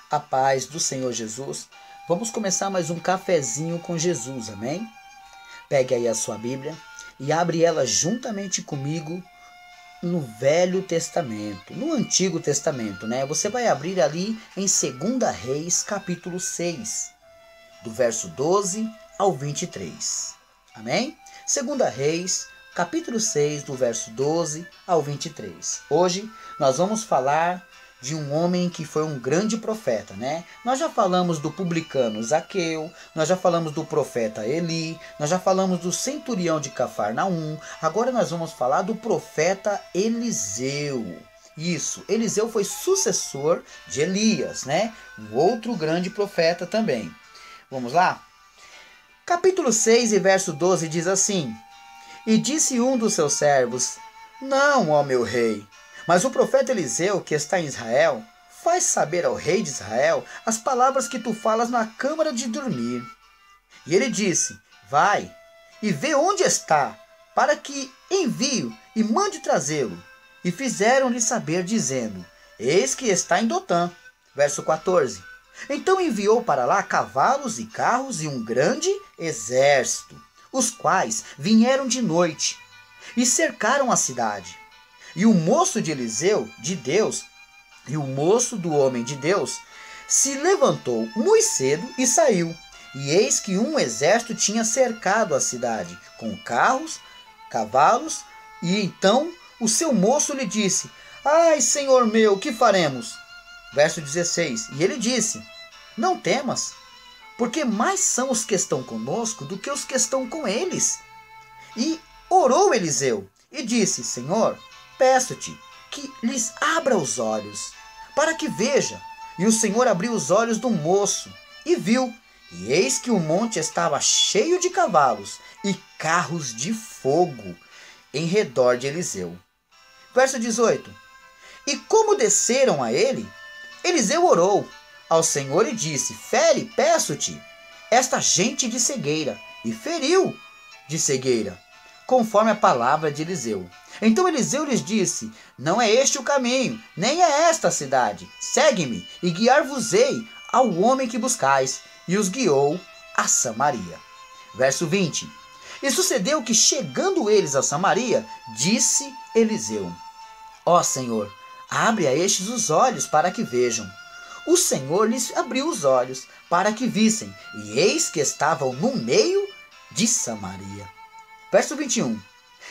A paz do Senhor Jesus. Vamos começar mais um cafezinho com Jesus, amém? Pegue aí a sua Bíblia e abre ela juntamente comigo no Velho Testamento, no Antigo Testamento, né? Você vai abrir ali em 2 Reis, capítulo 6, do verso 12 ao 23, amém? 2 Reis, capítulo 6, do verso 12 ao 23. Hoje nós vamos falar de um homem que foi um grande profeta, né? Nós já falamos do publicano Zaqueu, nós já falamos do profeta Eli, nós já falamos do centurião de Cafarnaum, agora nós vamos falar do profeta Eliseu. Isso, Eliseu foi sucessor de Elias, né? Um outro grande profeta também. Vamos lá? Capítulo 6 e verso 12 diz assim: E disse um dos seus servos: Não, ó meu rei, mas o profeta Eliseu, que está em Israel, faz saber ao rei de Israel as palavras que tu falas na câmara de dormir. E ele disse: Vai e vê onde está, para que envio e mande trazê-lo. E fizeram-lhe saber, dizendo: Eis que está em Dotã. Verso 14. Então enviou para lá cavalos e carros e um grande exército, os quais vieram de noite e cercaram a cidade. E o moço de Eliseu, de Deus, e o moço do homem de Deus, se levantou muito cedo e saiu. E eis que um exército tinha cercado a cidade, com carros, cavalos, e então o seu moço lhe disse: Ai, senhor meu, que faremos? Verso 16. E ele disse: Não temas, porque mais são os que estão conosco do que os que estão com eles. E orou Eliseu e disse: Senhor, peço-te que lhes abra os olhos, para que veja. E o Senhor abriu os olhos do moço, e viu, e eis que o monte estava cheio de cavalos e carros de fogo em redor de Eliseu. Verso 18. E como desceram a ele, Eliseu orou ao Senhor e disse: Fere, peço-te, esta gente de cegueira. E feriu de cegueira, conforme a palavra de Eliseu. Então Eliseu lhes disse: Não é este o caminho, nem é esta a cidade. Segue-me, e guiar-vos-ei ao homem que buscais. E os guiou a Samaria. Verso 20. E sucedeu que, chegando eles a Samaria, disse Eliseu: Ó Senhor, abre a estes os olhos para que vejam. O Senhor lhes abriu os olhos para que vissem, e eis que estavam no meio de Samaria. Verso 21.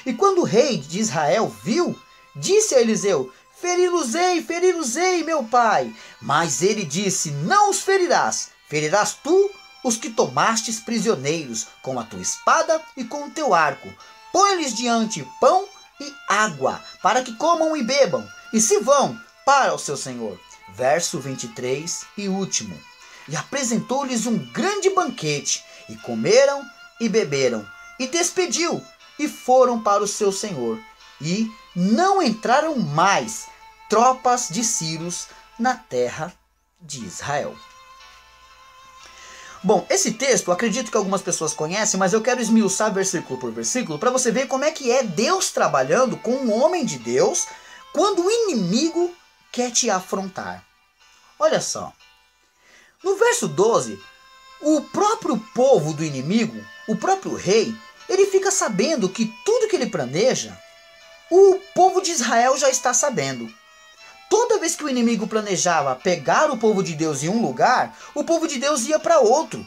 E quando o rei de Israel viu, disse a Eliseu: Feri-los-ei, meu pai. Mas ele disse: Não os ferirás, ferirás tu os que tomastes prisioneiros, com a tua espada e com o teu arco. Põe-lhes diante pão e água, para que comam e bebam, e se vão para o seu senhor. Verso 23 e último. E apresentou-lhes um grande banquete, e comeram e beberam, e despediu, e foram para o seu senhor. E não entraram mais tropas de sírios na terra de Israel. Bom, esse texto, acredito que algumas pessoas conhecem, mas eu quero esmiuçar versículo por versículo para você ver como é que é Deus trabalhando com um homem de Deus quando o inimigo quer te afrontar. Olha só. No verso 12, o próprio povo do inimigo, o próprio rei, ele fica sabendo que tudo que ele planeja, o povo de Israel já está sabendo. Toda vez que o inimigo planejava pegar o povo de Deus em um lugar, o povo de Deus ia para outro.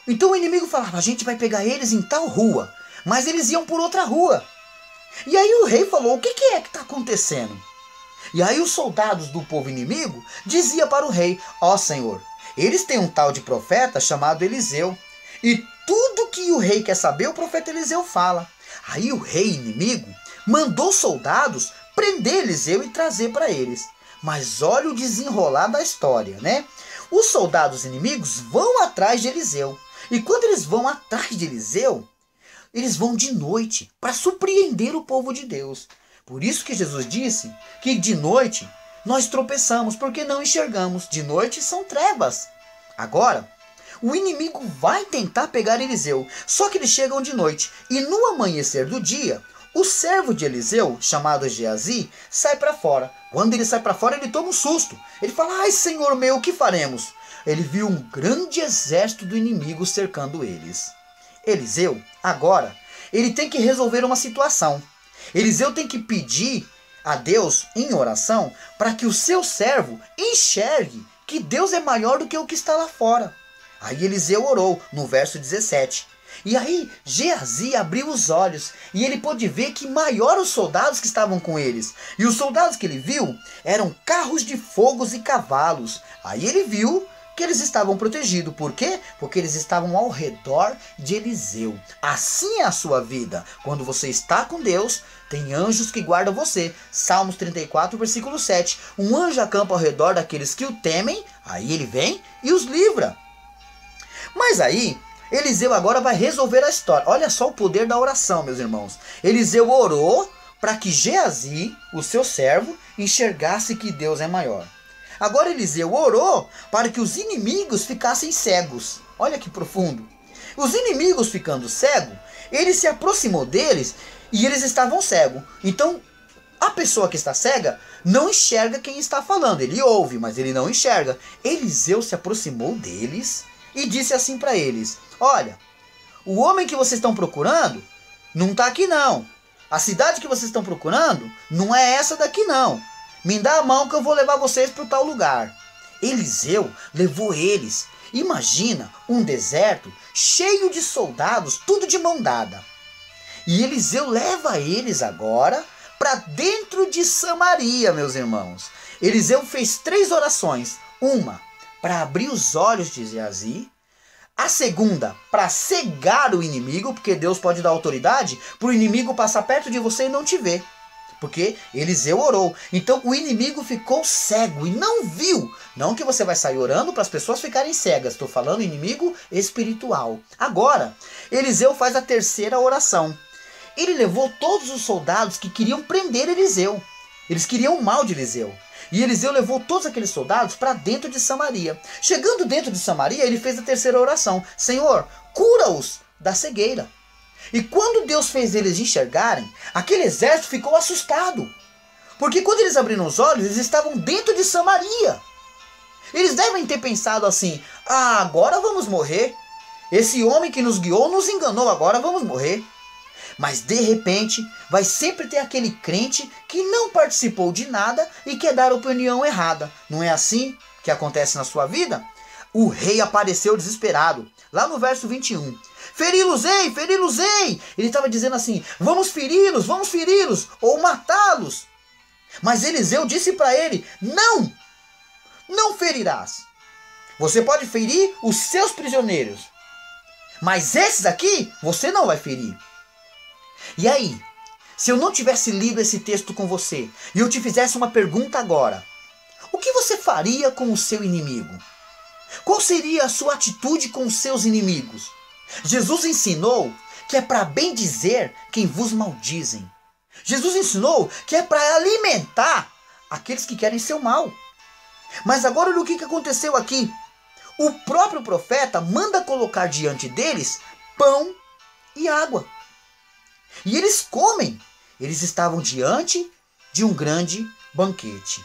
Então o inimigo falava: a gente vai pegar eles em tal rua, mas eles iam por outra rua. E aí o rei falou: o que é que está acontecendo? E aí os soldados do povo inimigo diziam para o rei: ó Senhor, eles têm um tal de profeta chamado Eliseu, e tudo que o rei quer saber, o profeta Eliseu fala. Aí o rei inimigo mandou soldados prender Eliseu e trazer para eles. Mas olha o desenrolar da história, né? Os soldados inimigos vão atrás de Eliseu. E quando eles vão atrás de Eliseu, eles vão de noite para surpreender o povo de Deus. Por isso que Jesus disse que de noite nós tropeçamos, porque não enxergamos. De noite são trevas. Agora, o inimigo vai tentar pegar Eliseu, só que eles chegam de noite. E no amanhecer do dia, O servo de Eliseu, chamado Geazi, sai para fora. Quando ele sai para fora, ele toma um susto. Ele fala: ai, Senhor meu, o que faremos? Ele viu um grande exército do inimigo cercando eles. Eliseu, agora, ele tem que resolver uma situação. Eliseu tem que pedir a Deus, em oração, para que o seu servo enxergue que Deus é maior do que o que está lá fora. Aí Eliseu orou, no verso 17. E aí Geazi abriu os olhos e ele pôde ver que maior os soldados que estavam com eles. E os soldados que ele viu eram carros de fogos e cavalos. Aí ele viu que eles estavam protegidos. Por quê? Porque eles estavam ao redor de Eliseu. Assim é a sua vida. Quando você está com Deus, tem anjos que guardam você. Salmos 34, versículo 7. Um anjo acampa ao redor daqueles que o temem. Aí ele vem e os livra. Mas aí, Eliseu agora vai resolver a história. Olha só o poder da oração, meus irmãos. Eliseu orou para que Geazi, o seu servo, enxergasse que Deus é maior. Agora Eliseu orou para que os inimigos ficassem cegos. Olha que profundo. Os inimigos ficando cegos, ele se aproximou deles e eles estavam cegos. Então, a pessoa que está cega não enxerga quem está falando. Ele ouve, mas ele não enxerga. Eliseu se aproximou deles e disse assim para eles: olha, o homem que vocês estão procurando não está aqui não. A cidade que vocês estão procurando não é essa daqui não. Me dá a mão que eu vou levar vocês para o tal lugar. Eliseu levou eles. Imagina um deserto cheio de soldados, tudo de mão dada. E Eliseu leva eles agora para dentro de Samaria, meus irmãos. Eliseu fez 3 orações. Uma, para abrir os olhos de Geazi. A segunda, para cegar o inimigo, porque Deus pode dar autoridade para o inimigo passar perto de você e não te ver. Porque Eliseu orou. Então o inimigo ficou cego e não viu. Não que você vai sair orando para as pessoas ficarem cegas. Estou falando inimigo espiritual. Agora, Eliseu faz a terceira oração. Ele levou todos os soldados que queriam prender Eliseu. Eles queriam o mal de Eliseu. E Eliseu levou todos aqueles soldados para dentro de Samaria. Chegando dentro de Samaria, ele fez a terceira oração. Senhor, cura-os da cegueira. E quando Deus fez eles enxergarem, aquele exército ficou assustado. Porque quando eles abriram os olhos, eles estavam dentro de Samaria. Eles devem ter pensado assim: ah, agora vamos morrer. Esse homem que nos guiou nos enganou, agora vamos morrer. Mas de repente, vai sempre ter aquele crente que não participou de nada e quer dar opinião errada. Não é assim que acontece na sua vida? O rei apareceu desesperado. Lá no verso 21. Feri-los-ei, feri-los-ei. Ele estava dizendo assim: vamos feri-los, ou matá-los. Mas Eliseu disse para ele: não, não ferirás. Você pode ferir os seus prisioneiros, mas esses aqui você não vai ferir. E aí, se eu não tivesse lido esse texto com você e eu te fizesse uma pergunta agora, o que você faria com o seu inimigo? Qual seria a sua atitude com os seus inimigos? Jesus ensinou que é para bem dizer quem vos maldizem. Jesus ensinou que é para alimentar aqueles que querem seu mal. Mas agora olha o que aconteceu aqui. O próprio profeta manda colocar diante deles pão e água. E eles comem. Eles estavam diante de um grande banquete.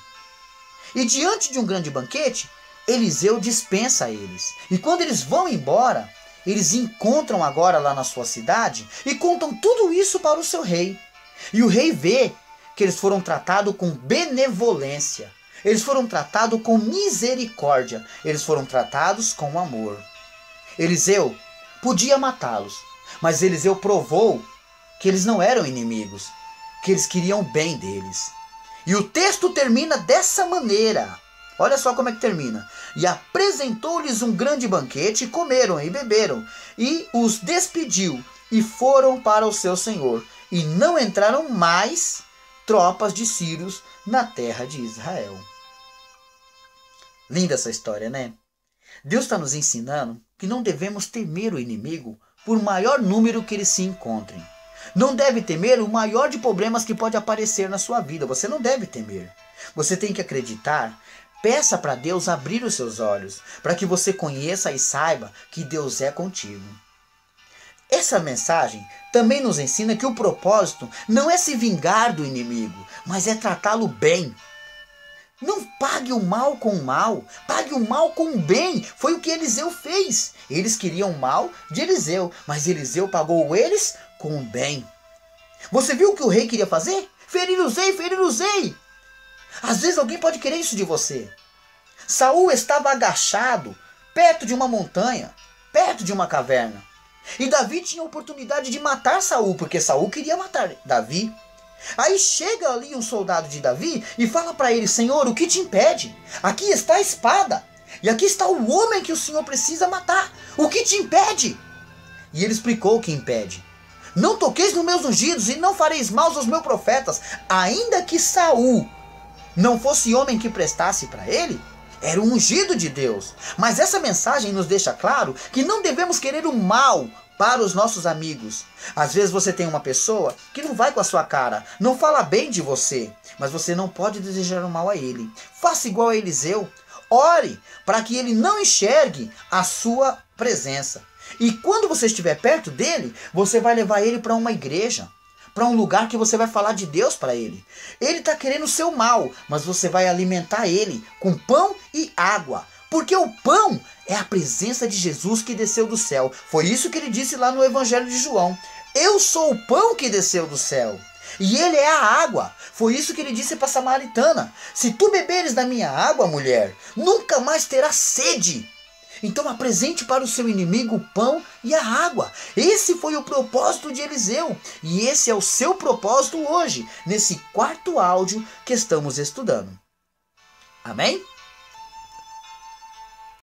E diante de um grande banquete, Eliseu dispensa eles. E quando eles vão embora, eles encontram agora lá na sua cidade e contam tudo isso para o seu rei. E o rei vê que eles foram tratados com benevolência. Eles foram tratados com misericórdia. Eles foram tratados com amor. Eliseu podia matá-los, mas Eliseu provou que eles não eram inimigos, que eles queriam o bem deles. E o texto termina dessa maneira. Olha só como é que termina. E apresentou-lhes um grande banquete, e comeram e beberam, e os despediu, e foram para o seu senhor. E não entraram mais tropas de sírios na terra de Israel. Linda essa história, né? Deus está nos ensinando que não devemos temer o inimigo por maior número que eles se encontrem. Não deve temer o maior de problemas que pode aparecer na sua vida. Você não deve temer. Você tem que acreditar. Peça para Deus abrir os seus olhos, para que você conheça e saiba que Deus é contigo. Essa mensagem também nos ensina que o propósito não é se vingar do inimigo, mas é tratá-lo bem. Não pague o mal com o mal, pague o mal com o bem. Foi o que Eliseu fez. Eles queriam o mal de Eliseu, mas Eliseu pagou eles com o bem. Você viu o que o rei queria fazer? Ferir o rei, ferir o rei. Às vezes alguém pode querer isso de você. Saul estava agachado, perto de uma montanha, perto de uma caverna. E Davi tinha a oportunidade de matar Saul, porque Saul queria matar Davi. Aí chega ali um soldado de Davi e fala para ele: Senhor, o que te impede? Aqui está a espada. E aqui está o homem que o Senhor precisa matar. O que te impede? E ele explicou o que impede. Não toqueis nos meus ungidos e não fareis mal aos meus profetas. Ainda que Saul não fosse homem que prestasse para ele, era um ungido de Deus. Mas essa mensagem nos deixa claro que não devemos querer o mal para os nossos amigos. Às vezes você tem uma pessoa que não vai com a sua cara, não fala bem de você, mas você não pode desejar o mal a ele. Faça igual a Eliseu. Ore para que ele não enxergue a sua presença. E quando você estiver perto dele, você vai levar ele para uma igreja, para um lugar que você vai falar de Deus para ele. Ele está querendo o seu mal, mas você vai alimentar ele com pão e água. Porque o pão é a presença de Jesus que desceu do céu. Foi isso que ele disse lá no Evangelho de João. Eu sou o pão que desceu do céu. E ele é a água. Foi isso que ele disse para a samaritana. Se tu beberes da minha água, mulher, nunca mais terás sede. Então apresente para o seu inimigo o pão e a água. Esse foi o propósito de Eliseu. E esse é o seu propósito hoje, nesse quarto áudio que estamos estudando. Amém?